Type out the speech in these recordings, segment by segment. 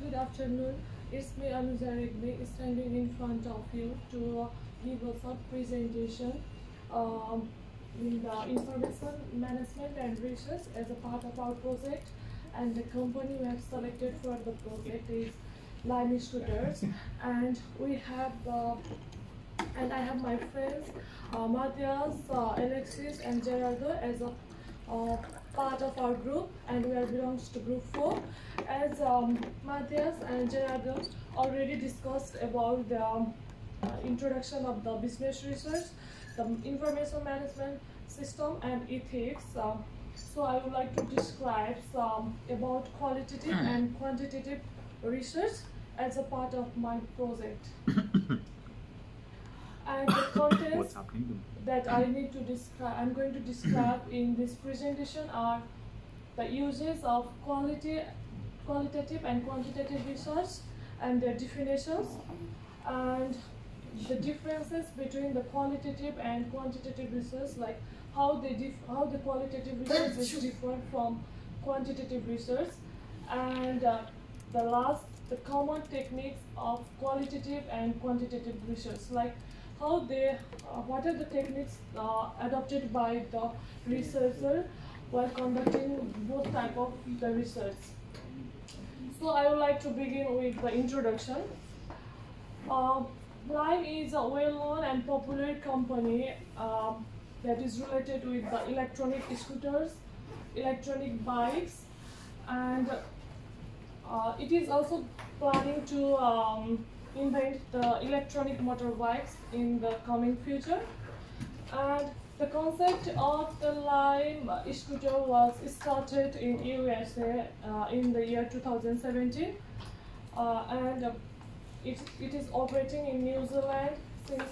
good afternoon. It's me, Anuja Regbe, standing in front of you to give a short presentation in the information management and research as a part of our project. And the company we have selected for the project is Lime Scooters, and we have and I have my friends Matthias, Alexis, and Gerardo as a part of our group, and we are belongs to group 4. As Matthias and Gerardo already discussed about the introduction of the business research, the information management system, and ethics. So I would like to describe some about qualitative and quantitative research as a part of my project. And the contents that I need to describe, I'm going to describe in this presentation are the uses of qualitative and quantitative research and their definitions, and the differences between the qualitative and quantitative research, like how the qualitative research is different from quantitative research, and the common techniques of qualitative and quantitative research, like how they what are the techniques adopted by the researcher while conducting both type of the research. So I would like to begin with the introduction. Lime is a well-known and popular company that is related with the electronic scooters, electronic bikes, and it is also planning to invent the electronic motorbikes in the coming future. And the concept of the Lime scooter was started in USA in the year 2017, and it is operating in New Zealand since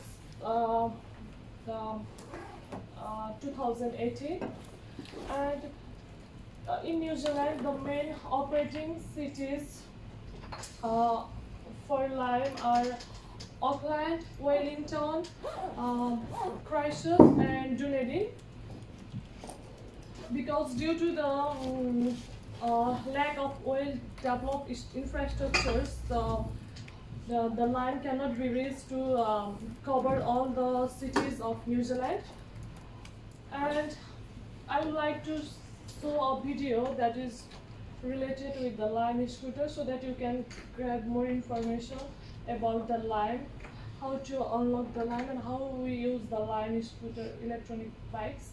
2018. And in New Zealand, the main operating cities for Lime are Auckland, Wellington, Christchurch, and Dunedin. Because due to the lack of well-developed infrastructures, the line cannot be reached to cover all the cities of New Zealand. And I would like to show a video that is related with the Lime scooter so that you can grab more information about the Lime, how to unlock the Lime, and how we use the Lime scooter electronic bikes.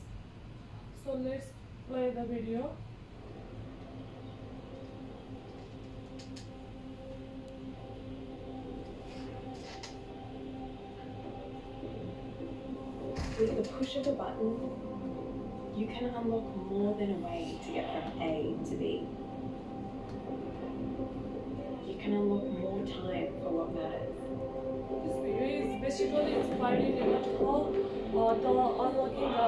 So let's play the video. With the push of a button, you can unlock more than a way to get from A to B. You can unlock more time for what matters. This video is basically inspiring about how the unlocking the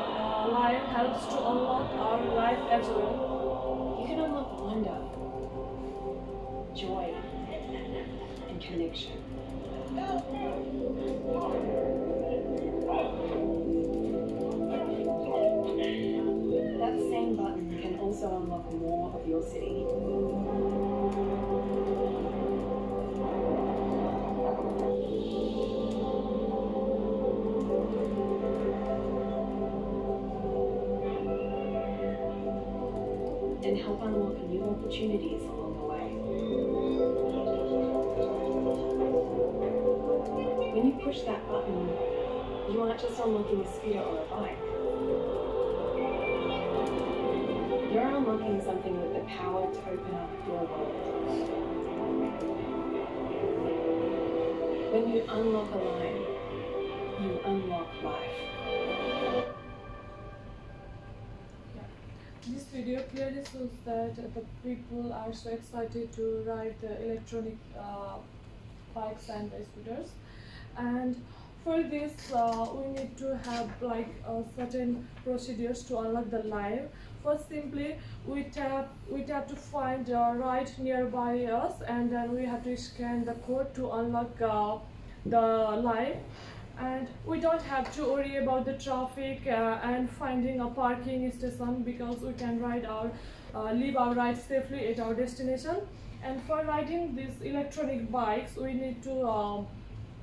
Lime helps to unlock our life as well. You can unlock wonder, joy, and connection. That same button can also unlock more of your city. And help unlock new opportunities along the way. When you push that button, you aren't just unlocking a scooter or a bike. You're unlocking something with the power to open up your world. When you unlock a line, you unlock life. This video clearly shows that the people are so excited to ride the electronic bikes and the scooters, and for this we need to have like certain procedures to unlock the Lime. First, simply we tap to find a ride nearby us, and then we have to scan the code to unlock the Lime. And we don't have to worry about the traffic and finding a parking station, because we can leave our ride safely at our destination. And for riding these electronic bikes, we need to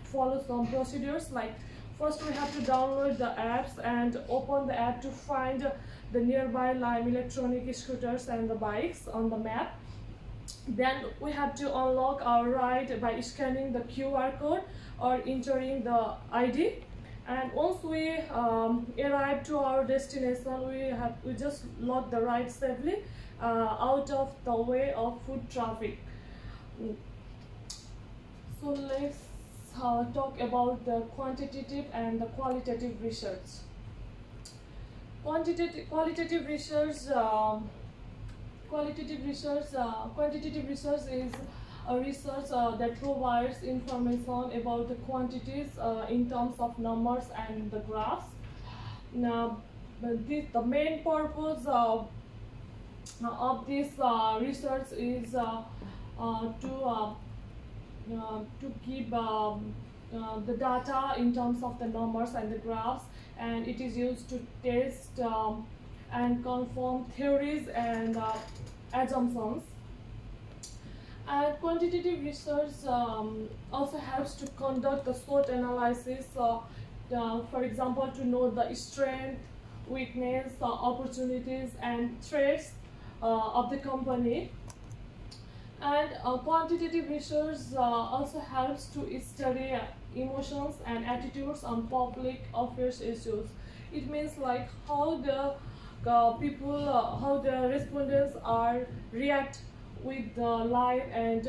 follow some procedures. Like, first we have to download the apps and open the app to find the nearby Lime electronic scooters and the bikes on the map. Then we have to unlock our ride by scanning the QR code or entering the ID. And once we arrive to our destination, we just lock the ride safely out of the way of foot traffic. So let's talk about the quantitative and the qualitative research. Quantitative research is a research that provides information about the quantities in terms of numbers and the graphs. Now, the main purpose of this research is to keep the data in terms of the numbers and the graphs, and it is used to test and confirm theories and assumptions. And quantitative research also helps to conduct the SWOT analysis, for example, to know the strength, weakness, opportunities, and threats of the company. And quantitative research also helps to study emotions and attitudes on public affairs issues. It means like how the people, how the respondents are react with the live and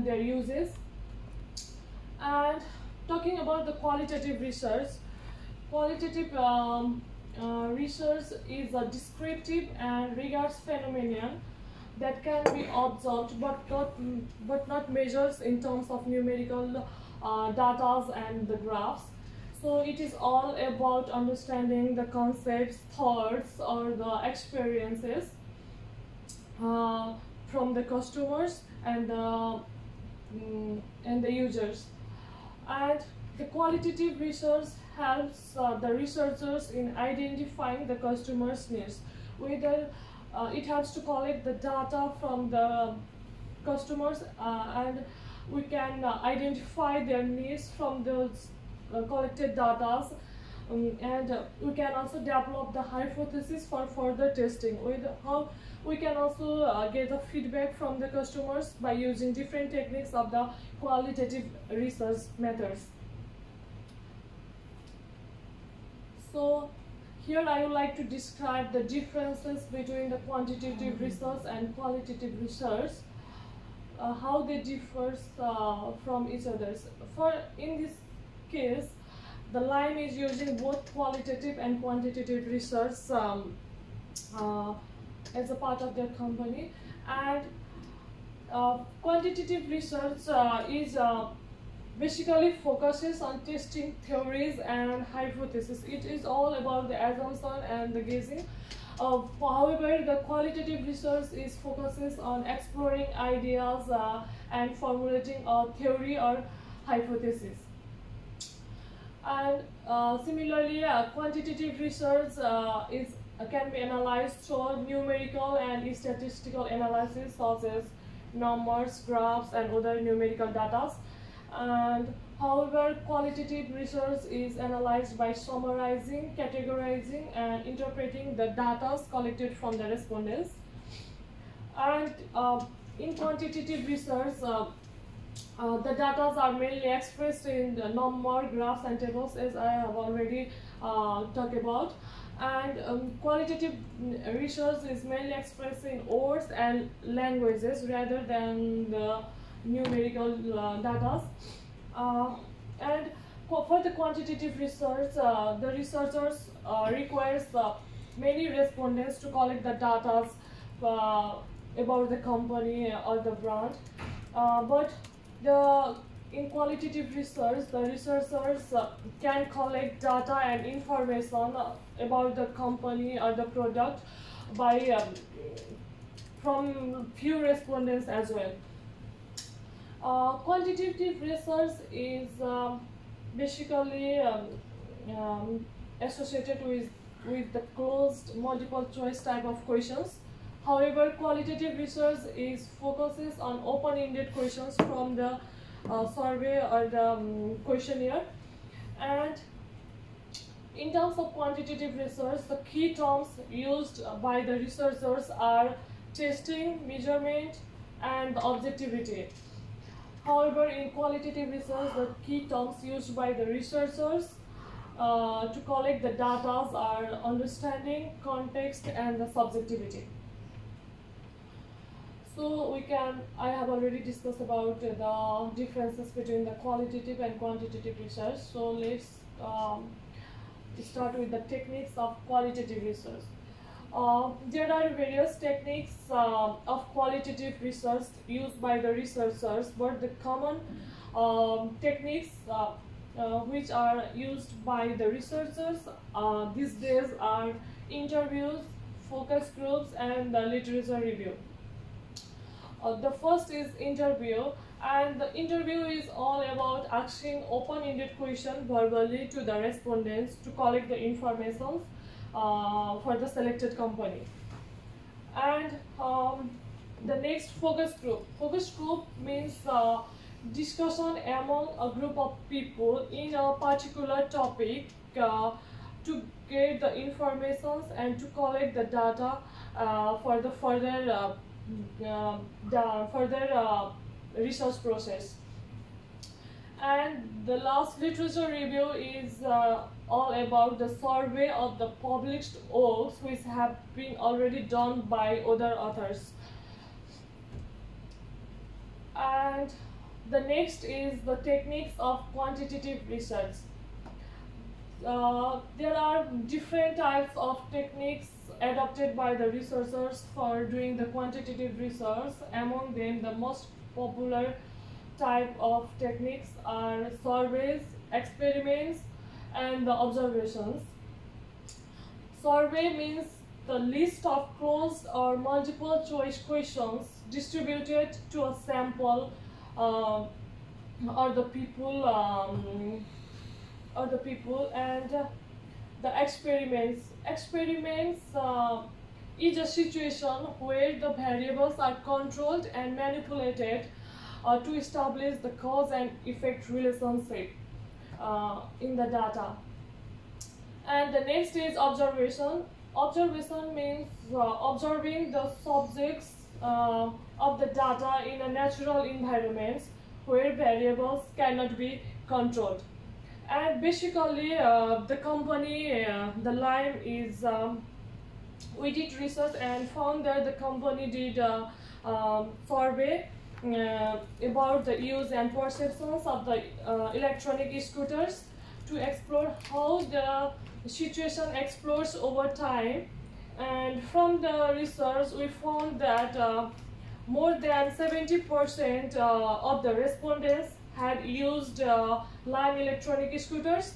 their uses. And talking about the qualitative research, qualitative research is a descriptive and regards phenomenon that can be observed but not measured in terms of numerical data and the graphs. So it is all about understanding the concepts, thoughts, or the experiences from the customers and the users. And the qualitative research helps the researchers in identifying the customers' needs. Whether it helps to collect the data from the customers and we can identify their needs from those collected data, and we can also develop the hypothesis for further testing. With how we can also get the feedback from the customers by using different techniques of the qualitative research methods. So here I would like to describe the differences between the quantitative research and qualitative research, how they differ from each other. In this case, the Lime is using both qualitative and quantitative research as a part of their company, and quantitative research is basically focuses on testing theories and hypotheses. It is all about the assumption and the guessing. However, the qualitative research focuses on exploring ideas and formulating a theory or hypothesis. And similarly, quantitative research can be analyzed through numerical and statistical analysis, such as numbers, graphs, and other numerical data. And however, qualitative research is analyzed by summarizing, categorizing, and interpreting the data collected from the respondents. And in quantitative research, the data are mainly expressed in the number, graphs, and tables, as I have already talked about. And qualitative research is mainly expressed in words and languages rather than the numerical data. And for the quantitative research, the researchers requires many respondents to collect the data about the company or the brand. But in qualitative research, the researchers can collect data and information about the company or the product by from few respondents as well. Quantitative research is basically associated with the closed multiple choice type of questions. However, qualitative research focuses on open-ended questions from the survey or the questionnaire. And in terms of quantitative research, the key terms used by the researchers are testing, measurement, and objectivity. However, in qualitative research, the key terms used by the researchers to collect the data are understanding, context, and the subjectivity. So I have already discussed about the differences between the qualitative and quantitative research. So let's start with the techniques of qualitative research. There are various techniques of qualitative research used by the researchers, but the common techniques which are used by the researchers these days are interviews, focus groups, and the literature review. The first is interview, and the interview is all about asking open-ended questions verbally to the respondents to collect the information for the selected company. And the next, focus group. Focus group means discussion among a group of people in a particular topic to get the information and to collect the data for the further research process. And the last, literature review, is all about the survey of the published works which have been already done by other authors. And the next is the techniques of quantitative research. There are different types of techniques adopted by the researchers for doing the quantitative research. Among them, the most popular type of techniques are surveys, experiments, and the observations. Survey means the list of closed or multiple choice questions distributed to a sample or the people, and the experiments. Experiments is a situation where the variables are controlled and manipulated to establish the cause and effect relationship in the data. And the next is observation. Observation means observing the subjects of the data in a natural environment where variables cannot be controlled. And basically, the company, the Lime, is we did research and found that the company did a survey about the use and perceptions of the electronic scooters to explore how the situation explores over time. And from the research, we found that more than 70% of the respondents had used Lime electronic scooters,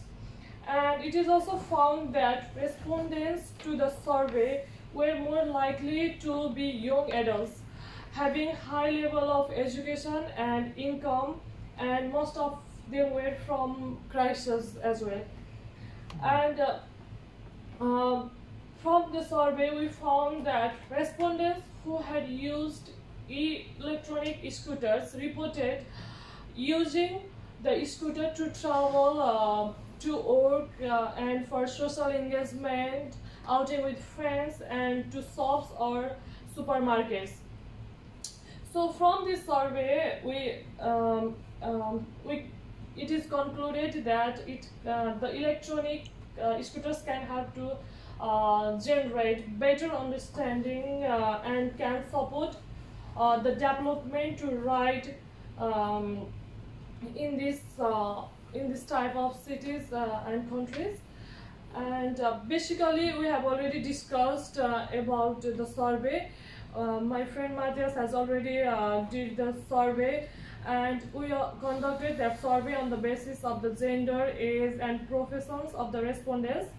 and it is also found that respondents to the survey were more likely to be young adults having high level of education and income, and most of them were from crisis as well. And from the survey, we found that respondents who had used electronic scooters reported using the scooter to travel to work and for social engagement, outing with friends, and to shops or supermarkets. So from this survey, it is concluded that the electronic scooters can help to generate better understanding and can support the development to ride in this type of cities and countries. And basically, we have already discussed about the survey. My friend Matthias has already did the survey, and we conducted that survey on the basis of the gender, age, and professions of the respondents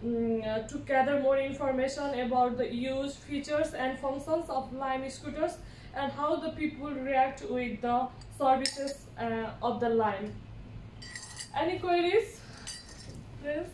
to gather more information about the use, features, and functions of Lime scooters and how the people react with the services of the Lime. Any queries? Please.